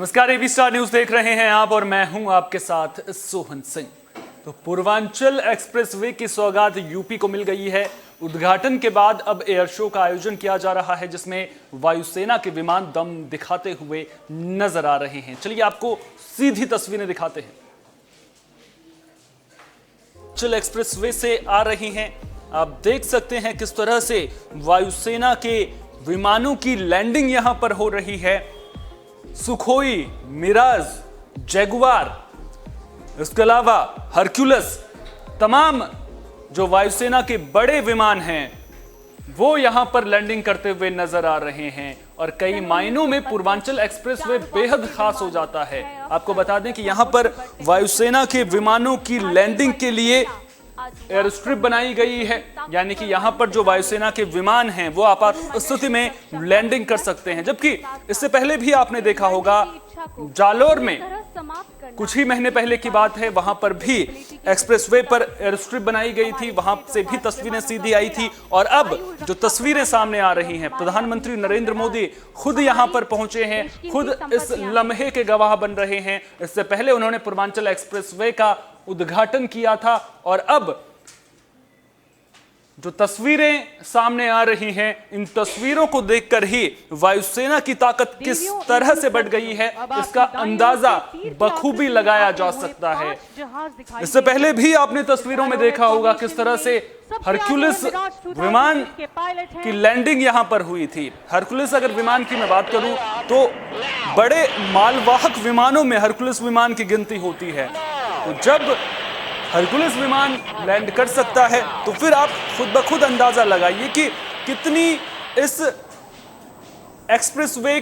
नमस्कार, AB star news देख रहे हैं आप और मैं हूं आपके साथ सोहन सिंह। तो पूर्वांचल एक्सप्रेसवे की सौगात यूपी को मिल गई है। उद्घाटन के बाद अब एयर शो का आयोजन किया जा रहा है जिसमें वायुसेना के विमान दम दिखाते हुए नजर आ रहे हैं। चलिए आपको सीधी तस्वीरें दिखाते हैं। पूर्वांचल एक्सप्रेसवे से आ रही हैं। आप देख सकते हैं किस तरह से वायुसेना के विमानों की लैंडिंग यहां पर हो रही है। सुखोई, मिराज, जैगुआर, इसके अलावा हरक्यूलिस, तमाम जो वायुसेना के बड़े विमान हैं वो यहां पर लैंडिंग करते हुए नजर आ रहे हैं। और कई मायनों में पूर्वांचल एक्सप्रेसवे बेहद खास हो जाता है। आपको बता दें कि यहां पर वायुसेना के विमानों की लैंडिंग के लिए एयर स्ट्रिप बनाई गई है, यानी कि यहां पर जो वायुसेना के विमान हैं वो आपात स्थिति में लैंडिंग कर सकते हैं। जबकि इससे पहले भी आपने देखा होगा जालोर में कुछ ही महीने पहले की बात है, वहां पर भी एक्सप्रेसवे पर एयर स्ट्रिप बनाई गई थी, वहां से भी तस्वीरें सीधी आई थी। और अब जो तस्वीरें सामने आ रही हैं, प्रधानमंत्री नरेंद्र मोदी खुद यहां पर पहुंचे हैं, खुद इस लम्हे के गवाह बन रहे हैं। इससे पहले उन्होंने पूर्वांचल एक्सप्रेसवे का उद्घाटन किया था और अब जो तस्वीरें सामने आ रही हैं, इन तस्वीरों को देखकर ही वायुसेना की ताकत किस तरह से बढ़ गई है इसका अंदाजा बखूबी लगाया जा सकता है। इससे पहले भी आपने तस्वीरों में देखा होगा किस तरह से हरक्यूलिस विमान की लैंडिंग यहां पर हुई थी। हरक्यूलिस अगर विमान की मैं बात करूं तो बड़े मालवाहक विमानों में हरक्यूलिस विमान की गिनती होती है। तो जब हरक्यूलिस विमान लैंड कर सकता है तो फिर आप खुद ब खुद अंदाजा लगाइए कि कितनी इस एक्सप्रेसवे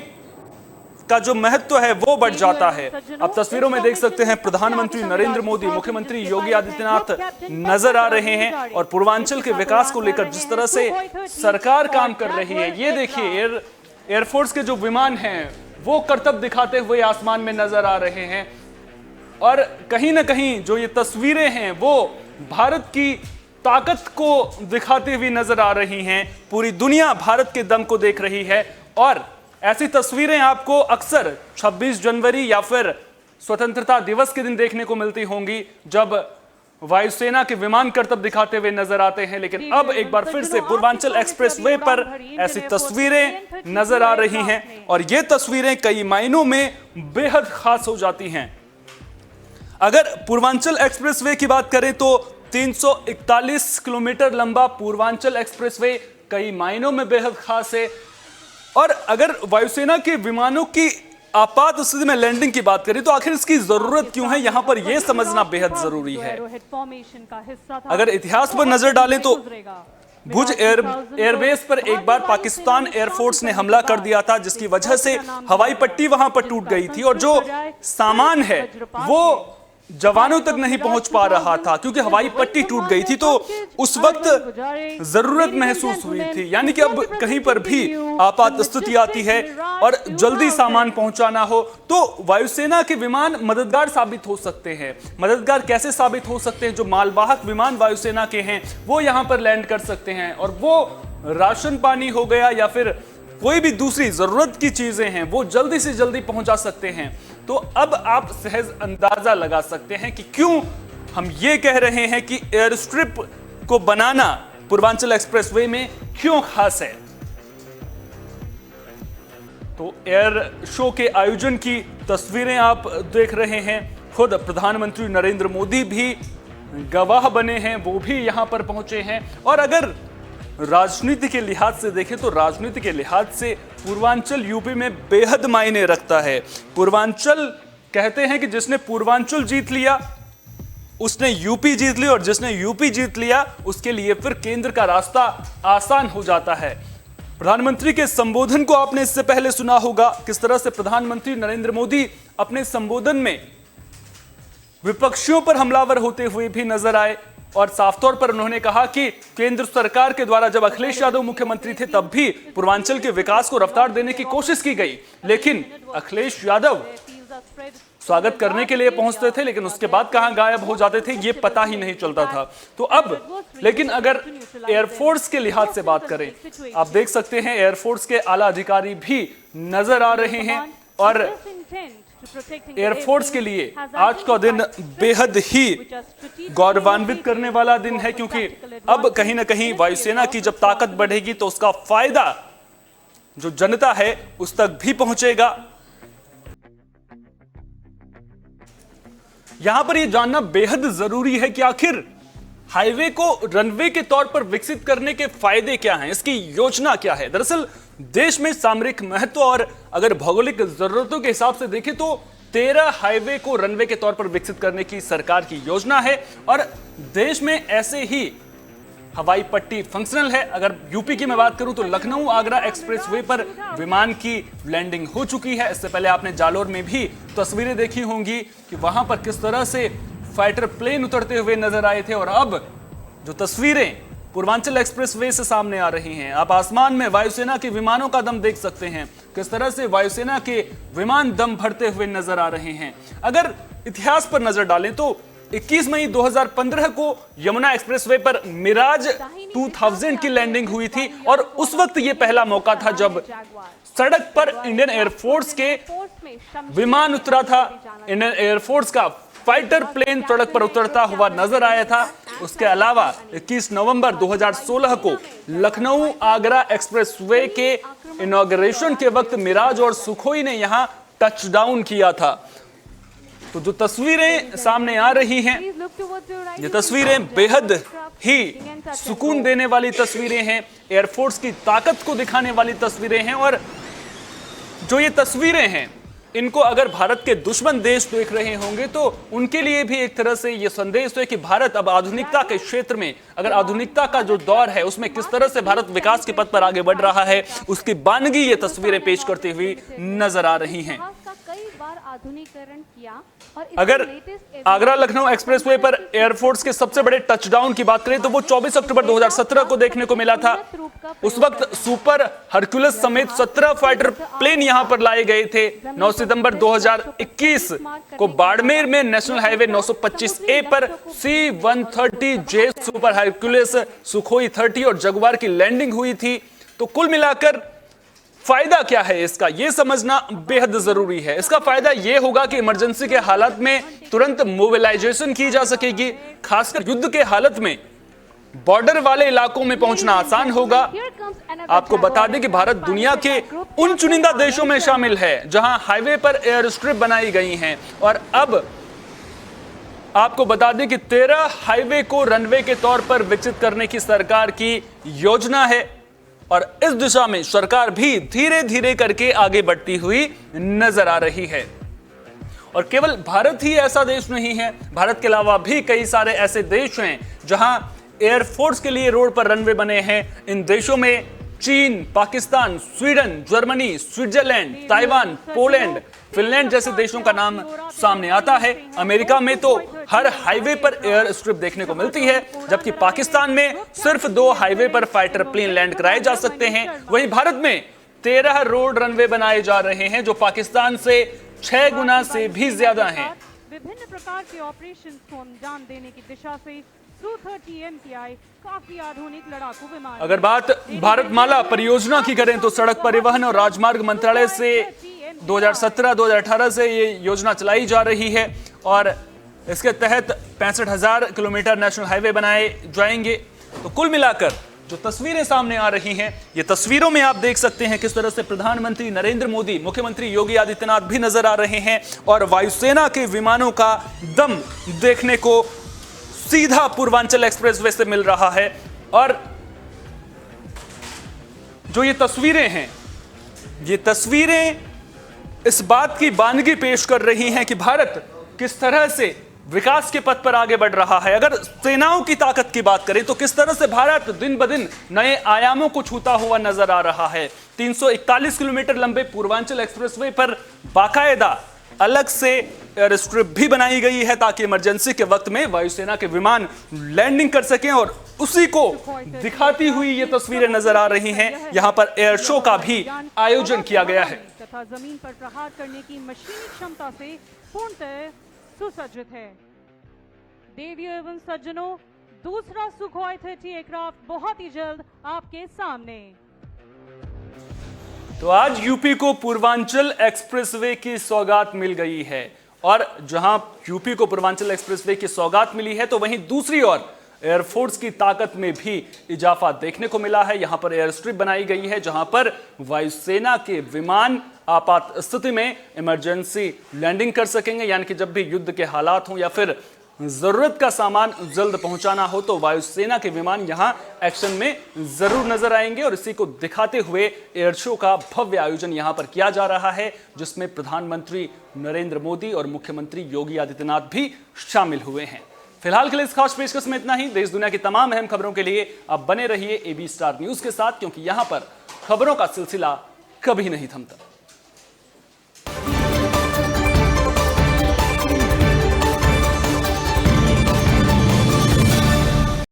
का जो महत्व है वो बढ़ जाता है। अब तस्वीरों में देख सकते हैं प्रधानमंत्री नरेंद्र मोदी, मुख्यमंत्री योगी आदित्यनाथ नजर आ रहे हैं और पूर्वांचल के विकास को लेकर जिस तरह से सरकार काम कर रही है, ये देखिए एयरफोर्स के जो विमान हैं वो करतब दिखाते हुए आसमान में नजर आ रहे हैं। और कहीं ना कहीं जो ये तस्वीरें हैं वो भारत की ताकत को दिखाती हुई नजर आ रही हैं। पूरी दुनिया भारत के दम को देख रही है और ऐसी तस्वीरें आपको अक्सर 26 जनवरी या फिर स्वतंत्रता दिवस के दिन देखने को मिलती होंगी जब वायुसेना के विमान करतब दिखाते हुए नजर आते हैं। लेकिन अब एक बार फिर से पूर्वांचल एक्सप्रेसवे पर ऐसी तस्वीरें नजर आ रही हैं और ये तस्वीरें कई मायनों में बेहद खास हो जाती हैं। अगर पूर्वांचल एक्सप्रेसवे की बात करें तो 341 किलोमीटर लंबा पूर्वांचल एक्सप्रेसवे कई मायनों में बेहद खास है। और अगर वायुसेना के विमानों की आपात स्थिति में लैंडिंग की बात करें तो आखिर इसकी जरूरत क्यों है, यहां पर यह समझना बेहद जरूरी है। अगर इतिहास पर नजर डालें तो भुज एयरबेस पर एक बार पाकिस्तान एयरफोर्स ने हमला कर दिया था जिसकी वजह से हवाई पट्टी वहां पर टूट गई थी और जो सामान है वो जवानों तक नहीं पहुंच पा रहा था क्योंकि हवाई पट्टी टूट गई थी। तो उस वक्त जरूरत महसूस हुई थी, यानी कि अब कहीं पर भी आपात स्थिति आती है और जल्दी सामान पहुंचाना हो तो वायुसेना के विमान मददगार साबित हो सकते हैं। मददगार कैसे साबित हो सकते हैं? जो मालवाहक विमान वायुसेना के हैं वो यहां पर लैंड कर सकते हैं और वो राशन पानी हो गया या फिर कोई भी दूसरी जरूरत की चीजें हैं वो जल्दी से जल्दी पहुंचा सकते हैं। तो अब आप सहज अंदाजा लगा सकते हैं कि क्यों हम ये कह रहे हैं कि एयर स्ट्रिप को बनाना पूर्वांचल एक्सप्रेसवे में क्यों खास है। तो एयर शो के आयोजन की तस्वीरें आप देख रहे हैं। खुद प्रधानमंत्री नरेंद्र मोदी भी गवाह बने हैं, वो भी यहां पर पहुंचे हैं। और अगर राजनीति के लिहाज से देखें तो राजनीति के लिहाज से पूर्वांचल यूपी में बेहद मायने रखता है। पूर्वांचल कहते हैं कि जिसने पूर्वांचल जीत लिया उसने यूपी जीत ली और जिसने यूपी जीत लिया उसके लिए फिर केंद्र का रास्ता आसान हो जाता है। प्रधानमंत्री के संबोधन को आपने इससे पहले सुना होगा किस तरह से प्रधानमंत्री नरेंद्र मोदी अपने संबोधन में विपक्षियों पर हमलावर होते हुए भी नजर आए और साफ तौर पर उन्होंने कहा कि केंद्र सरकार के द्वारा जब अखिलेश यादव मुख्यमंत्री थे तब भी पूर्वांचल के विकास को रफ्तार देने की कोशिश की गई, लेकिन अखिलेश यादव स्वागत करने के लिए पहुंचते थे लेकिन उसके बाद कहां गायब हो जाते थे ये पता ही नहीं चलता था। तो अब लेकिन अगर एयरफोर्स के लिहाज से बात करें, आप देख सकते हैं एयरफोर्स के आला अधिकारी भी नजर आ रहे हैं और एयरफोर्स के लिए आज का दिन बेहद ही गौरवान्वित करने वाला दिन है, क्योंकि अब कहीं ना कहीं वायुसेना की जब ताकत बढ़ेगी तो उसका फायदा जो जनता है उस तक भी पहुंचेगा। यहां पर यह जानना बेहद जरूरी है कि आखिर हाईवे को रनवे के तौर पर विकसित करने के फायदे क्या हैं, इसकी योजना क्या है। दरअसल देश में सामरिक महत्व और अगर भौगोलिक जरूरतों के हिसाब से देखें तो 13 हाईवे को रनवे के तौर पर विकसित करने की सरकार की योजना है और देश में ऐसे ही हवाई पट्टी फंक्शनल है। अगर यूपी की मैं बात करूं तो लखनऊ आगरा एक्सप्रेसवे पर विमान की लैंडिंग हो चुकी है। इससे पहले आपने जालोर में भी तस्वीरें देखी होंगी कि वहां पर किस तरह से फाइटर प्लेन उतरते हुए नजर आए थे और अब जो तस्वीरें पूर्वांचल एक्सप्रेसवे से सामने आ रही हैं, आप आसमान में वायुसेना के विमानों का दम देख सकते हैं, किस तरह से वायुसेना के विमान दम भरते हुए नजर आ रहे हैं। अगर इतिहास पर नजर डालें तो 21 मई 2015 को यमुना एक्सप्रेसवे पर मिराज 2000 की लैंडिंग हुई थी और उस वक्त यह पहला मौका था जब सड़क पर इंडियन एयरफोर्स के विमान उतरा था। इंडियन एयरफोर्स का फाइटर प्लेन सड़क पर उतरता हुआ नजर आया था। उसके अलावा 21 नवंबर 2016 को लखनऊ आगरा एक्सप्रेसवे के इनॉग्रेशन के वक्त मिराज और सुखोई ने यहां टचडाउन किया था। तो जो तस्वीरें सामने आ रही हैं, ये तस्वीरें बेहद ही सुकून देने वाली तस्वीरें हैं, एयरफोर्स की ताकत को दिखाने वाली तस्वीरें हैं। और जो ये तस्वीरें हैं इनको अगर भारत के दुश्मन देश देख रहे होंगे तो उनके लिए भी एक तरह से यह संदेश है कि भारत अब आधुनिकता के क्षेत्र में, अगर आधुनिकता का जो दौर है उसमें किस तरह से भारत विकास के पथ पर आगे बढ़ रहा है, उसकी बानगी ये तस्वीरें पेश करती हुई नजर आ रही हैं। आधुनिकीकरण किया। और अगर आगरा लखनऊ एक्सप्रेसवे पर एयरफोर्स के सबसे बड़े टचडाउन की बात करें तो वो 24 अक्टूबर 2017 को देखने को मिला था। उस वक्त सुपर हरक्यूलिस समेत 17 फाइटर प्लेन यहां पर लाए गए थे। 9 सितंबर 2021 को बाड़मेर में नेशनल हाईवे 925A पर C-130J सुपर हरक्यूलिस, सुखोई 30 और जगुआर की लैंडिंग हुई थी। तो कुल मिलाकर फायदा क्या है इसका, यह समझना बेहद जरूरी है। इसका फायदा यह होगा कि इमरजेंसी के हालात में तुरंत मोबिलाइजेशन की जा सकेगी, खासकर युद्ध के हालत में बॉर्डर वाले इलाकों में पहुंचना आसान होगा। आपको बता दें कि भारत दुनिया के उन चुनिंदा देशों में शामिल है जहां हाईवे पर एयर स्ट्रिप बनाई गई हैं और अब आपको बता दें कि 13 हाईवे को रनवे के तौर पर विकसित करने की सरकार की योजना है और इस दिशा में सरकार भी धीरे धीरे करके आगे बढ़ती हुई नजर आ रही है। और केवल भारत ही ऐसा देश नहीं है, भारत के अलावा भी कई सारे ऐसे देश हैं जहां एयरफोर्स के लिए रोड पर रनवे बने हैं। इन देशों में चीन, Pakistan, Sweden, Germany, Switzerland, Taiwan, Poland, Finland जैसे देशों का नाम सामने आता है। अमेरिका में तो हर हाईवे पर एयर स्ट्रिप देखने को मिलती है, जबकि पाकिस्तान में सिर्फ 2 हाईवे पर फाइटर प्लेन लैंड कराए जा सकते हैं। वहीं भारत में 13 रोड रनवे बनाए जा रहे हैं जो पाकिस्तान से 6 गुना से भी ज्यादा हैं। विभिन्न प्रकार के ऑपरेशन को अंजाम देने की दिशा से Su-30 MTI काफी आधुनिक लड़ाकू विमान। अगर बात भारतमाला परियोजना की करें तो सड़क परिवहन और राजमार्ग मंत्रालय से 2017-2018 से ये योजना चलाई जा रही है और इसके तहत 65,000 किलोमीटर नेशनल हाईवे बनाए जाएंगे। तो कुल मिलाकर जो तस्वीरें सामने आ रही हैं, ये तस्वीरों में आप देख सकते हैं किस तरह से प्रधानमंत्री नरेंद्र मोदी, मुख्यमंत्री योगी आदित्यनाथ भी नजर आ रहे हैं और वायुसेना के विमानों का दम देखने को सीधा पूर्वांचल एक्सप्रेसवे से मिल रहा है। और जो ये तस्वीरें हैं, ये तस्वीरें इस बात की बानगी पेश कर रही हैं कि भारत किस तरह से विकास के पथ पर आगे बढ़ रहा है। अगर सेनाओं की ताकत की बात करें तो किस तरह से भारत दिन ब दिन नए आयामों को छूता हुआ नजर आ रहा है। 341 किलोमीटर लंबे पूर्वांचल एक्सप्रेसवे पर बाकायदा अलग से एयर स्ट्रिप भी बनाई गई है ताकि इमरजेंसी के वक्त में वायुसेना के विमान लैंडिंग कर सकें और उसी को दिखाती हुई ये तस्वीरें नजर आ रही हैं। यहां पर एयर शो का भी आयोजन किया गया है तथा जमीन पर प्रहार करने की मशीनी क्षमता से पूर्णतः सुसज्जित है। देवियों एवं सज्जनों, दूसरा सुखोई 30 एयरक्राफ्ट बहुत ही जल्द आपके सामने। तो आज यूपी को पूर्वांचल एक्सप्रेसवे की सौगात मिल गई है और जहां यूपी को पूर्वांचल एक्सप्रेसवे की सौगात मिली है तो वहीं दूसरी ओर एयरफोर्स की ताकत में भी इजाफा देखने को मिला है। यहां पर एयर स्ट्रिप बनाई गई है जहां पर वायुसेना के विमान आपात स्थिति में इमरजेंसी लैंडिंग कर सकेंगे, यानी कि जब भी युद्ध के हालात हों या फिर जरूरत का सामान जल्द पहुंचाना हो तो वायुसेना के विमान यहां एक्शन में जरूर नजर आएंगे। और इसी को दिखाते हुए एयर शो का भव्य आयोजन यहां पर किया जा रहा है जिसमें प्रधानमंत्री नरेंद्र मोदी और मुख्यमंत्री योगी आदित्यनाथ भी शामिल हुए हैं। फिलहाल के लिए इस खास पेशकश में इतना ही। देश दुनिया की तमाम अहम खबरों के लिए आप बने रहिए AB स्टार न्यूज के साथ, क्योंकि यहां पर खबरों का सिलसिला कभी नहीं थमता।